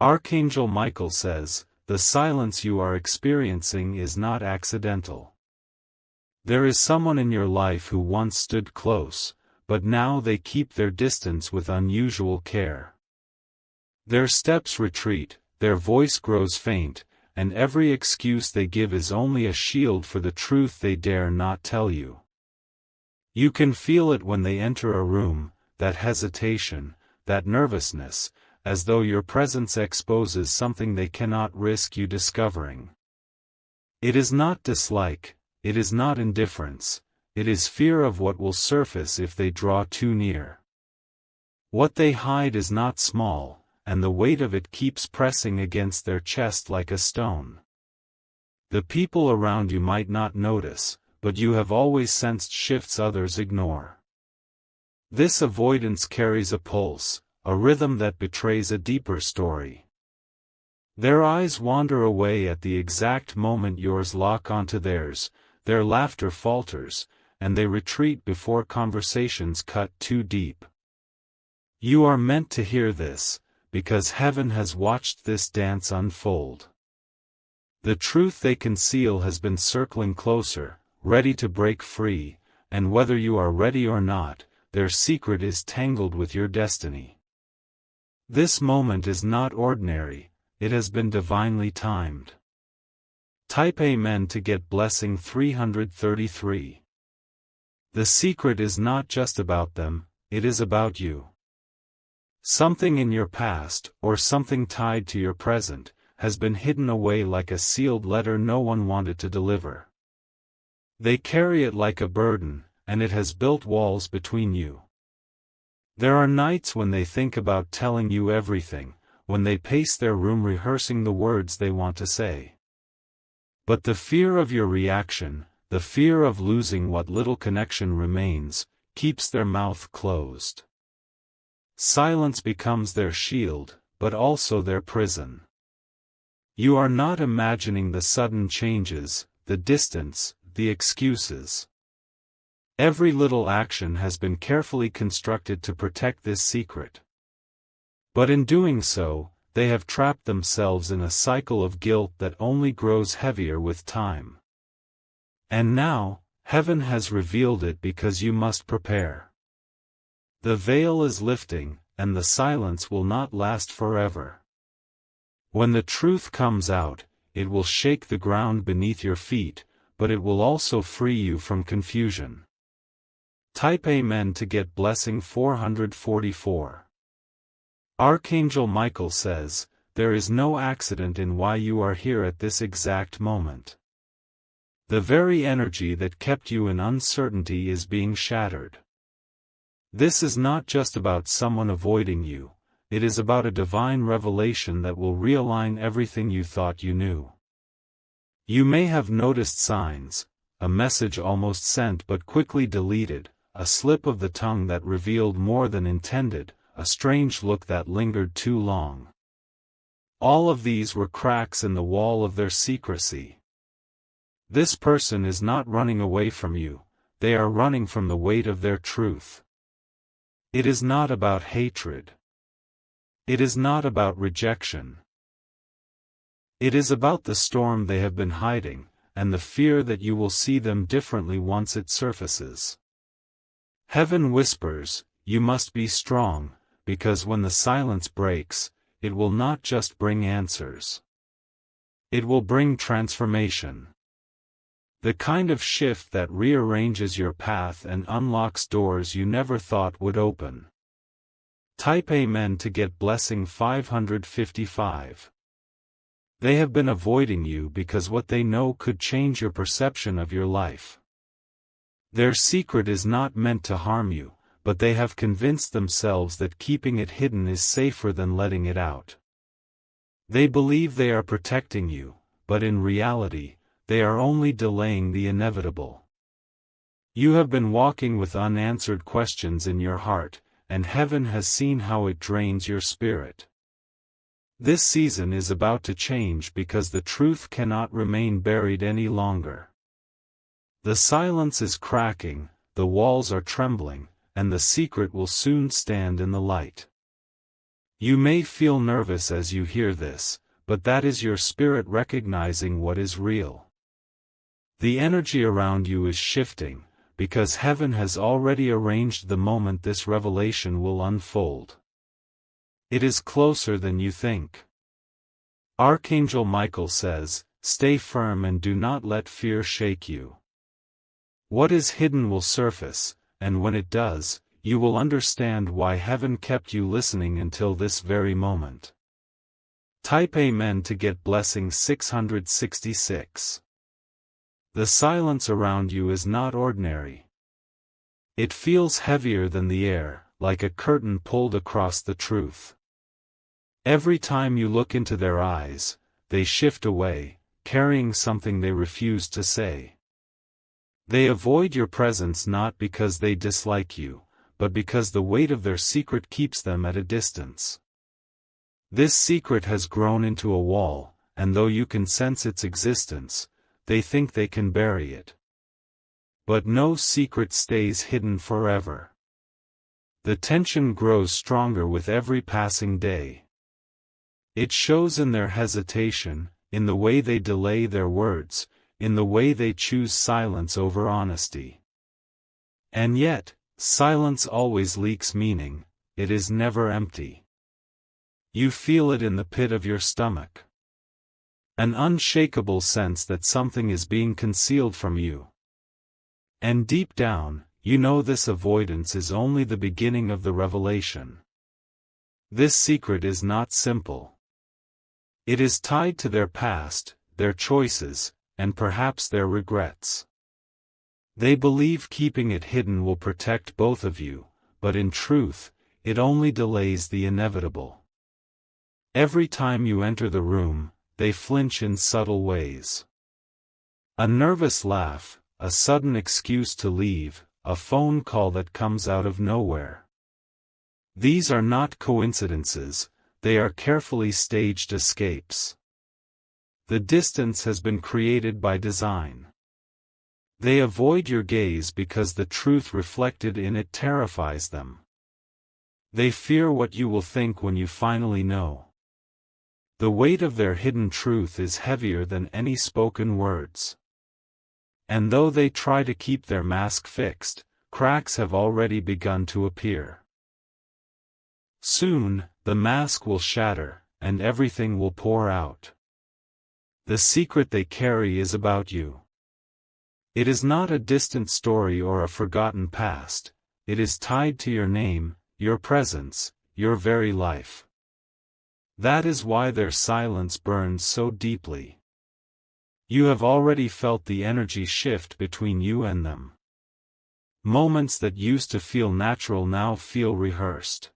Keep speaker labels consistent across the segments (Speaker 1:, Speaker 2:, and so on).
Speaker 1: Archangel Michael says, the silence you are experiencing is not accidental. There is someone in your life who once stood close, but now they keep their distance with unusual care. Their steps retreat, their voice grows faint, and every excuse they give is only a shield for the truth they dare not tell you. You can feel it when they enter a room, that hesitation, that nervousness, as though your presence exposes something they cannot risk you discovering. It is not dislike, it is not indifference, it is fear of what will surface if they draw too near. What they hide is not small, and the weight of it keeps pressing against their chest like a stone. The people around you might not notice, but you have always sensed shifts others ignore. This avoidance carries a pulse, a rhythm that betrays a deeper story. Their eyes wander away at the exact moment yours lock onto theirs, their laughter falters, and they retreat before conversations cut too deep. You are meant to hear this, because heaven has watched this dance unfold. The truth they conceal has been circling closer, ready to break free, and whether you are ready or not, their secret is tangled with your destiny. This moment is not ordinary, it has been divinely timed. Type Amen to get blessing 333. The secret is not just about them, it is about you. Something in your past, or something tied to your present, has been hidden away like a sealed letter no one wanted to deliver. They carry it like a burden, and it has built walls between you. There are nights when they think about telling you everything, when they pace their room rehearsing the words they want to say. But the fear of your reaction, the fear of losing what little connection remains, keeps their mouth closed. Silence becomes their shield, but also their prison. You are not imagining the sudden changes, the distance, the excuses. Every little action has been carefully constructed to protect this secret. But in doing so, they have trapped themselves in a cycle of guilt that only grows heavier with time. And now, heaven has revealed it because you must prepare. The veil is lifting, and the silence will not last forever. When the truth comes out, it will shake the ground beneath your feet, but it will also free you from confusion. Type Amen to get blessing 444. Archangel Michael says, there is no accident in why you are here at this exact moment. The very energy that kept you in uncertainty is being shattered. This is not just about someone avoiding you, it is about a divine revelation that will realign everything you thought you knew. You may have noticed signs, a message almost sent but quickly deleted, a slip of the tongue that revealed more than intended, a strange look that lingered too long. All of these were cracks in the wall of their secrecy. This person is not running away from you, they are running from the weight of their truth. It is not about hatred. It is not about rejection. It is about the storm they have been hiding, and the fear that you will see them differently once it surfaces. Heaven whispers, you must be strong, because when the silence breaks, it will not just bring answers. It will bring transformation. The kind of shift that rearranges your path and unlocks doors you never thought would open. Type Amen to get blessing 555. They have been avoiding you because what they know could change your perception of your life. Their secret is not meant to harm you, but they have convinced themselves that keeping it hidden is safer than letting it out. They believe they are protecting you, but in reality, they are only delaying the inevitable. You have been walking with unanswered questions in your heart, and heaven has seen how it drains your spirit. This season is about to change because the truth cannot remain buried any longer. The silence is cracking, the walls are trembling, and the secret will soon stand in the light. You may feel nervous as you hear this, but that is your spirit recognizing what is real. The energy around you is shifting, because heaven has already arranged the moment this revelation will unfold. It is closer than you think. Archangel Michael says, "Stay firm and do not let fear shake you." What is hidden will surface, and when it does, you will understand why heaven kept you listening until this very moment. Type Amen to get blessing 666. The silence around you is not ordinary. It feels heavier than the air, like a curtain pulled across the truth. Every time you look into their eyes, they shift away, carrying something they refuse to say. They avoid your presence not because they dislike you, but because the weight of their secret keeps them at a distance. This secret has grown into a wall, and though you can sense its existence, they think they can bury it. But no secret stays hidden forever. The tension grows stronger with every passing day. It shows in their hesitation, in the way they delay their words, in the way they choose silence over honesty. And yet, silence always leaks meaning, it is never empty. You feel it in the pit of your stomach. An unshakable sense that something is being concealed from you. And deep down, you know this avoidance is only the beginning of the revelation. This secret is not simple. It is tied to their past, their choices, and perhaps their regrets. They believe keeping it hidden will protect both of you, but in truth, it only delays the inevitable. Every time you enter the room, they flinch in subtle ways. A nervous laugh, a sudden excuse to leave, a phone call that comes out of nowhere. These are not coincidences, they are carefully staged escapes. The distance has been created by design. They avoid your gaze because the truth reflected in it terrifies them. They fear what you will think when you finally know. The weight of their hidden truth is heavier than any spoken words. And though they try to keep their mask fixed, cracks have already begun to appear. Soon, the mask will shatter, and everything will pour out. The secret they carry is about you. It is not a distant story or a forgotten past, it is tied to your name, your presence, your very life. That is why their silence burns so deeply. You have already felt the energy shift between you and them. Moments that used to feel natural now feel rehearsed.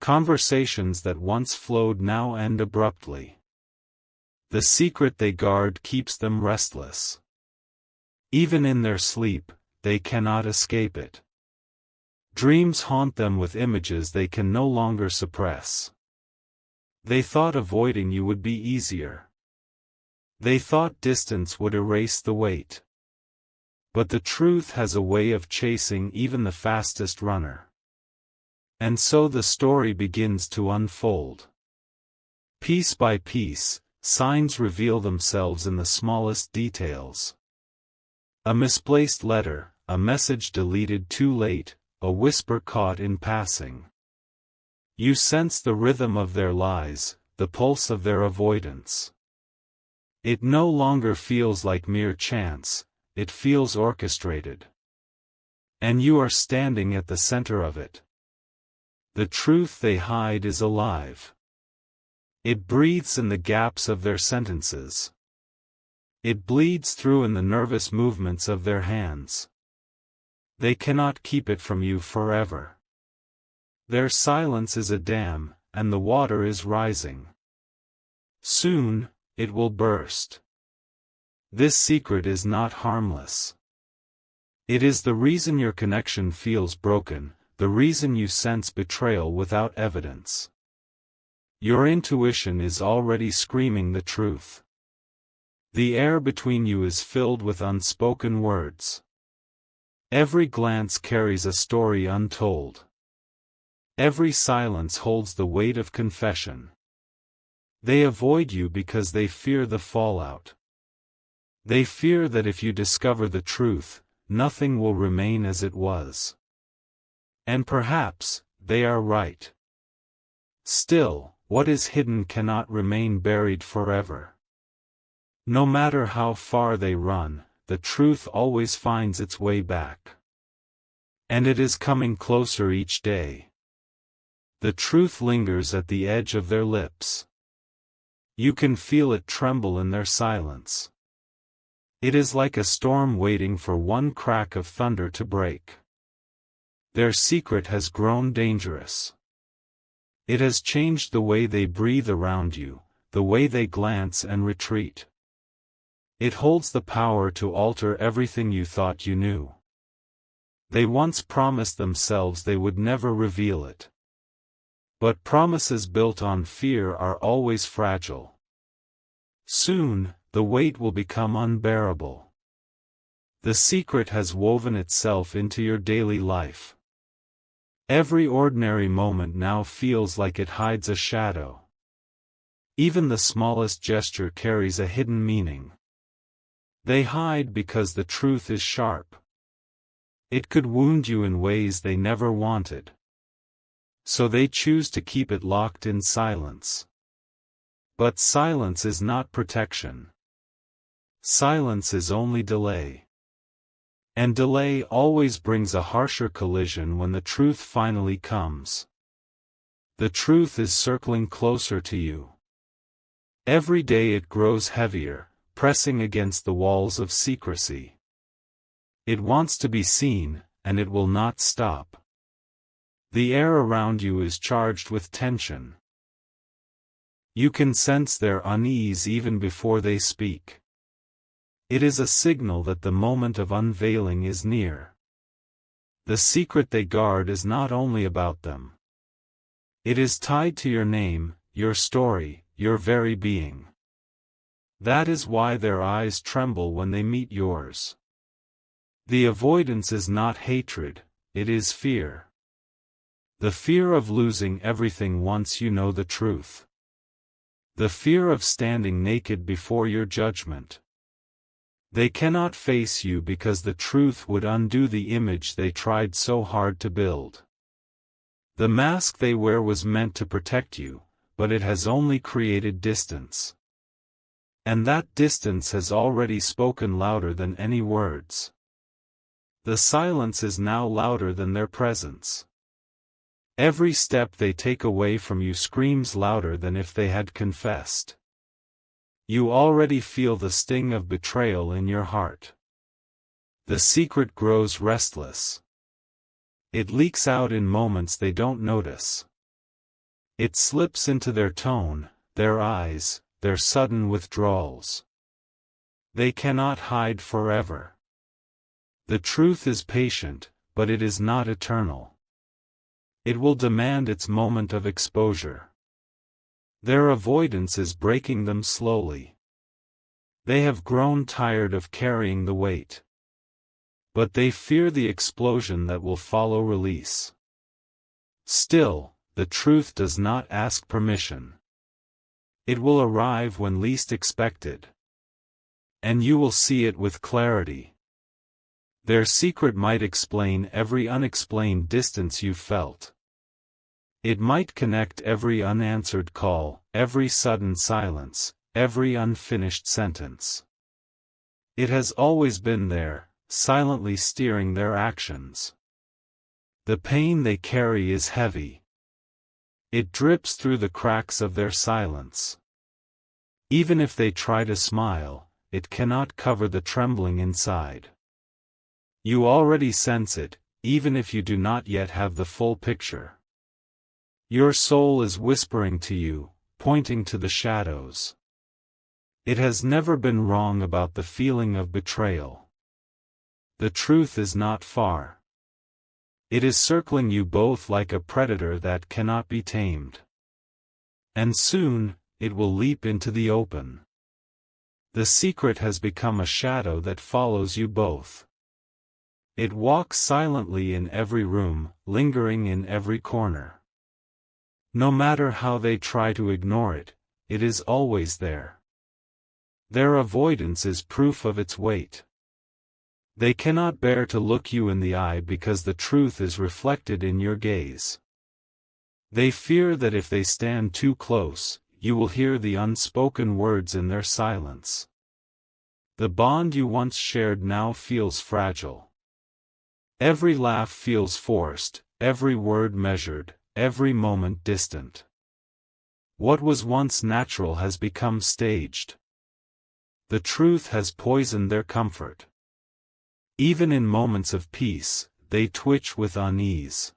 Speaker 1: Conversations that once flowed now end abruptly. The secret they guard keeps them restless. Even in their sleep, they cannot escape it. Dreams haunt them with images they can no longer suppress. They thought avoiding you would be easier. They thought distance would erase the weight. But the truth has a way of chasing even the fastest runner. And so the story begins to unfold. Piece by piece, signs reveal themselves in the smallest details. A misplaced letter, a message deleted too late, a whisper caught in passing. You sense the rhythm of their lies, the pulse of their avoidance. It no longer feels like mere chance, it feels orchestrated. And you are standing at the center of it. The truth they hide is alive. It breathes in the gaps of their sentences. It bleeds through in the nervous movements of their hands. They cannot keep it from you forever. Their silence is a dam, and the water is rising. Soon, it will burst. This secret is not harmless. It is the reason your connection feels broken, the reason you sense betrayal without evidence. Your intuition is already screaming the truth. The air between you is filled with unspoken words. Every glance carries a story untold. Every silence holds the weight of confession. They avoid you because they fear the fallout. They fear that if you discover the truth, nothing will remain as it was. And perhaps, they are right. Still, what is hidden cannot remain buried forever. No matter how far they run, the truth always finds its way back. And it is coming closer each day. The truth lingers at the edge of their lips. You can feel it tremble in their silence. It is like a storm waiting for one crack of thunder to break. Their secret has grown dangerous. It has changed the way they breathe around you, the way they glance and retreat. It holds the power to alter everything you thought you knew. They once promised themselves they would never reveal it. But promises built on fear are always fragile. Soon, the weight will become unbearable. The secret has woven itself into your daily life. Every ordinary moment now feels like it hides a shadow. Even the smallest gesture carries a hidden meaning. They hide because the truth is sharp. It could wound you in ways they never wanted. So they choose to keep it locked in silence. But silence is not protection. Silence is only delay. And delay always brings a harsher collision when the truth finally comes. The truth is circling closer to you. Every day it grows heavier, pressing against the walls of secrecy. It wants to be seen, and it will not stop. The air around you is charged with tension. You can sense their unease even before they speak. It is a signal that the moment of unveiling is near. The secret they guard is not only about them. It is tied to your name, your story, your very being. That is why their eyes tremble when they meet yours. The avoidance is not hatred, it is fear. The fear of losing everything once you know the truth. The fear of standing naked before your judgment. They cannot face you because the truth would undo the image they tried so hard to build. The mask they wear was meant to protect you, but it has only created distance. And that distance has already spoken louder than any words. The silence is now louder than their presence. Every step they take away from you screams louder than if they had confessed. You already feel the sting of betrayal in your heart. The secret grows restless. It leaks out in moments they don't notice. It slips into their tone, their eyes, their sudden withdrawals. They cannot hide forever. The truth is patient, but it is not eternal. It will demand its moment of exposure. Their avoidance is breaking them slowly. They have grown tired of carrying the weight. But they fear the explosion that will follow release. Still, the truth does not ask permission. It will arrive when least expected. And you will see it with clarity. Their secret might explain every unexplained distance you felt. It might connect every unanswered call, every sudden silence, every unfinished sentence. It has always been there, silently steering their actions. The pain they carry is heavy. It drips through the cracks of their silence. Even if they try to smile, it cannot cover the trembling inside. You already sense it, even if you do not yet have the full picture. Your soul is whispering to you, pointing to the shadows. It has never been wrong about the feeling of betrayal. The truth is not far. It is circling you both like a predator that cannot be tamed. And soon, it will leap into the open. The secret has become a shadow that follows you both. It walks silently in every room, lingering in every corner. No matter how they try to ignore it, it is always there. Their avoidance is proof of its weight. They cannot bear to look you in the eye because the truth is reflected in your gaze. They fear that if they stand too close, you will hear the unspoken words in their silence. The bond you once shared now feels fragile. Every laugh feels forced, every word measured, every moment distant. What was once natural has become staged. The truth has poisoned their comfort. Even in moments of peace, they twitch with unease.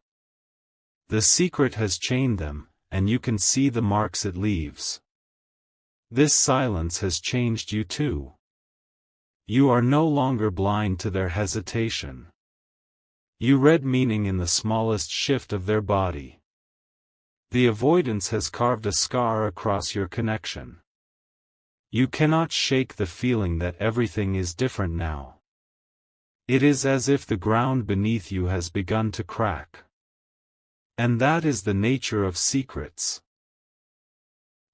Speaker 1: The secret has chained them, and you can see the marks it leaves. This silence has changed you too. You are no longer blind to their hesitation. You read meaning in the smallest shift of their body. The avoidance has carved a scar across your connection. You cannot shake the feeling that everything is different now. It is as if the ground beneath you has begun to crack. And that is the nature of secrets.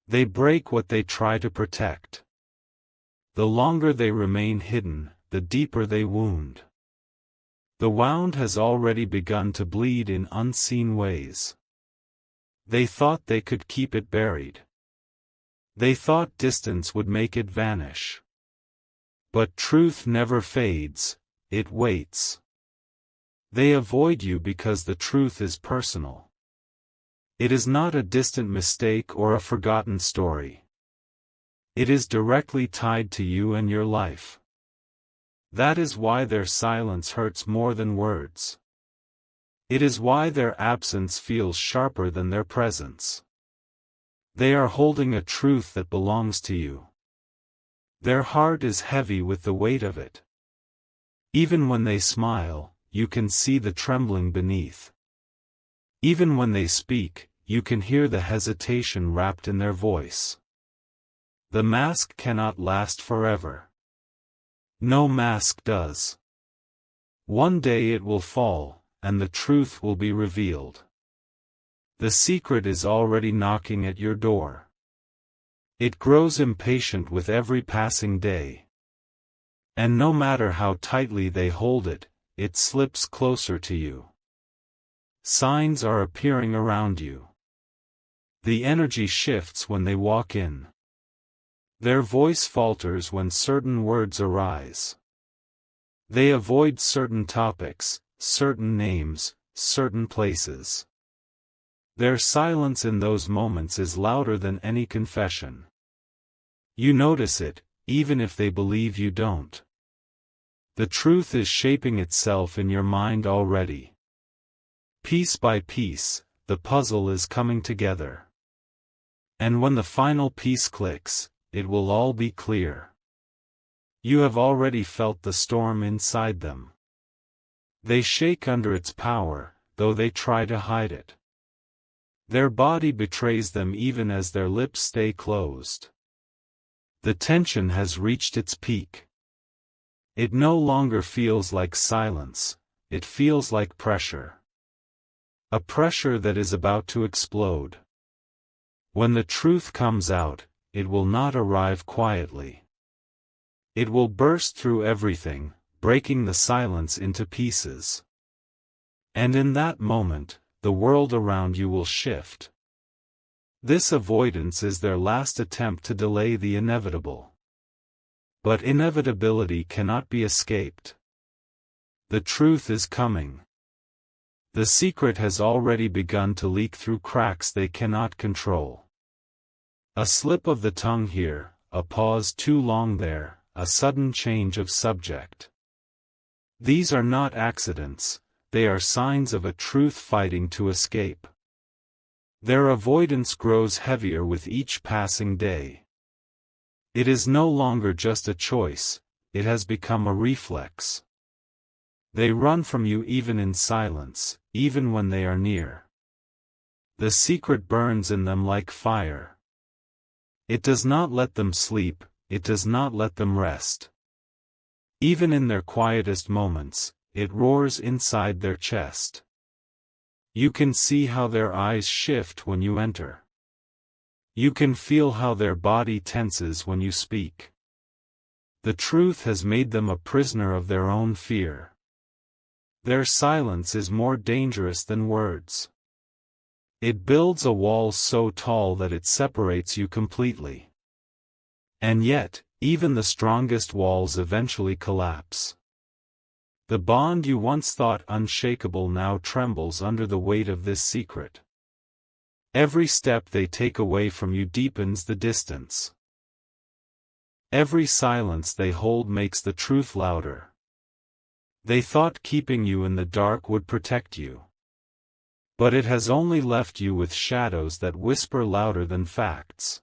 Speaker 1: They break what they try to protect. The longer they remain hidden, the deeper they wound. The wound has already begun to bleed in unseen ways. They thought they could keep it buried. They thought distance would make it vanish. But truth never fades, it waits. They avoid you because the truth is personal. It is not a distant mistake or a forgotten story. It is directly tied to you and your life. That is why their silence hurts more than words. It is why their absence feels sharper than their presence. They are holding a truth that belongs to you. Their heart is heavy with the weight of it. Even when they smile, you can see the trembling beneath. Even when they speak, you can hear the hesitation wrapped in their voice. The mask cannot last forever. No mask does. One day it will fall, and the truth will be revealed. The secret is already knocking at your door. It grows impatient with every passing day. And no matter how tightly they hold it, it slips closer to you. Signs are appearing around you. The energy shifts when they walk in. Their voice falters when certain words arise. They avoid certain topics, certain names, certain places. Their silence in those moments is louder than any confession. You notice it, even if they believe you don't. The truth is shaping itself in your mind already. Piece by piece, the puzzle is coming together. And when the final piece clicks, it will all be clear. You have already felt the storm inside them. They shake under its power, though they try to hide it. Their body betrays them even as their lips stay closed. The tension has reached its peak. It no longer feels like silence, it feels like pressure. A pressure that is about to explode. When the truth comes out, it will not arrive quietly. It will burst through everything, breaking the silence into pieces. And in that moment, the world around you will shift. This avoidance is their last attempt to delay the inevitable. But inevitability cannot be escaped. The truth is coming. The secret has already begun to leak through cracks they cannot control. A slip of the tongue here, a pause too long there, a sudden change of subject. These are not accidents, they are signs of a truth fighting to escape. Their avoidance grows heavier with each passing day. It is no longer just a choice, it has become a reflex. They run from you even in silence, even when they are near. The secret burns in them like fire. It does not let them sleep, it does not let them rest. Even in their quietest moments, it roars inside their chest. You can see how their eyes shift when you enter. You can feel how their body tenses when you speak. The truth has made them a prisoner of their own fear. Their silence is more dangerous than words. It builds a wall so tall that it separates you completely. And yet, even the strongest walls eventually collapse. The bond you once thought unshakable now trembles under the weight of this secret. Every step they take away from you deepens the distance. Every silence they hold makes the truth louder. They thought keeping you in the dark would protect you. But it has only left you with shadows that whisper louder than facts.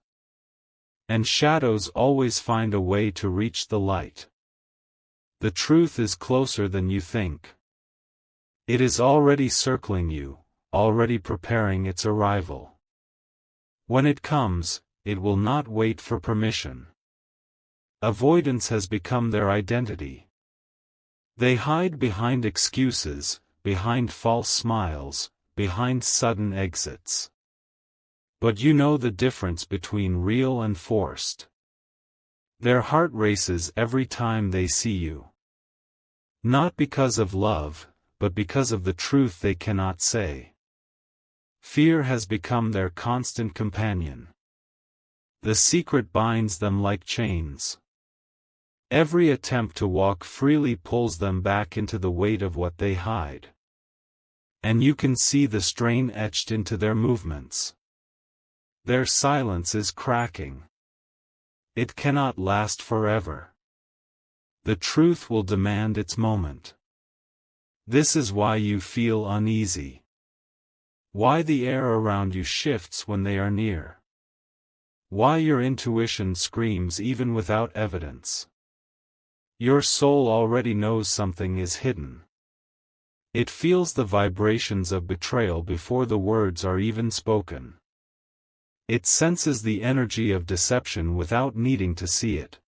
Speaker 1: And shadows always find a way to reach the light. The truth is closer than you think. It is already circling you, already preparing its arrival. When it comes, it will not wait for permission. Avoidance has become their identity. They hide behind excuses, behind false smiles, behind sudden exits. But you know the difference between real and forced. Their heart races every time they see you. Not because of love, but because of the truth they cannot say. Fear has become their constant companion. The secret binds them like chains. Every attempt to walk freely pulls them back into the weight of what they hide. And you can see the strain etched into their movements. Their silence is cracking. It cannot last forever. The truth will demand its moment. This is why you feel uneasy. Why the air around you shifts when they are near. Why your intuition screams even without evidence. Your soul already knows something is hidden. It feels the vibrations of betrayal before the words are even spoken. It senses the energy of deception without needing to see it.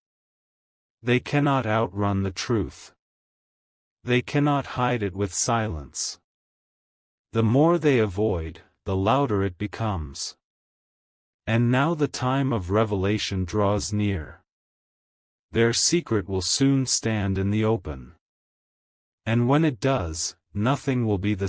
Speaker 1: They cannot outrun the truth. They cannot hide it with silence. The more they avoid, the louder it becomes. And now the time of revelation draws near. Their secret will soon stand in the open. And when it does, nothing will be the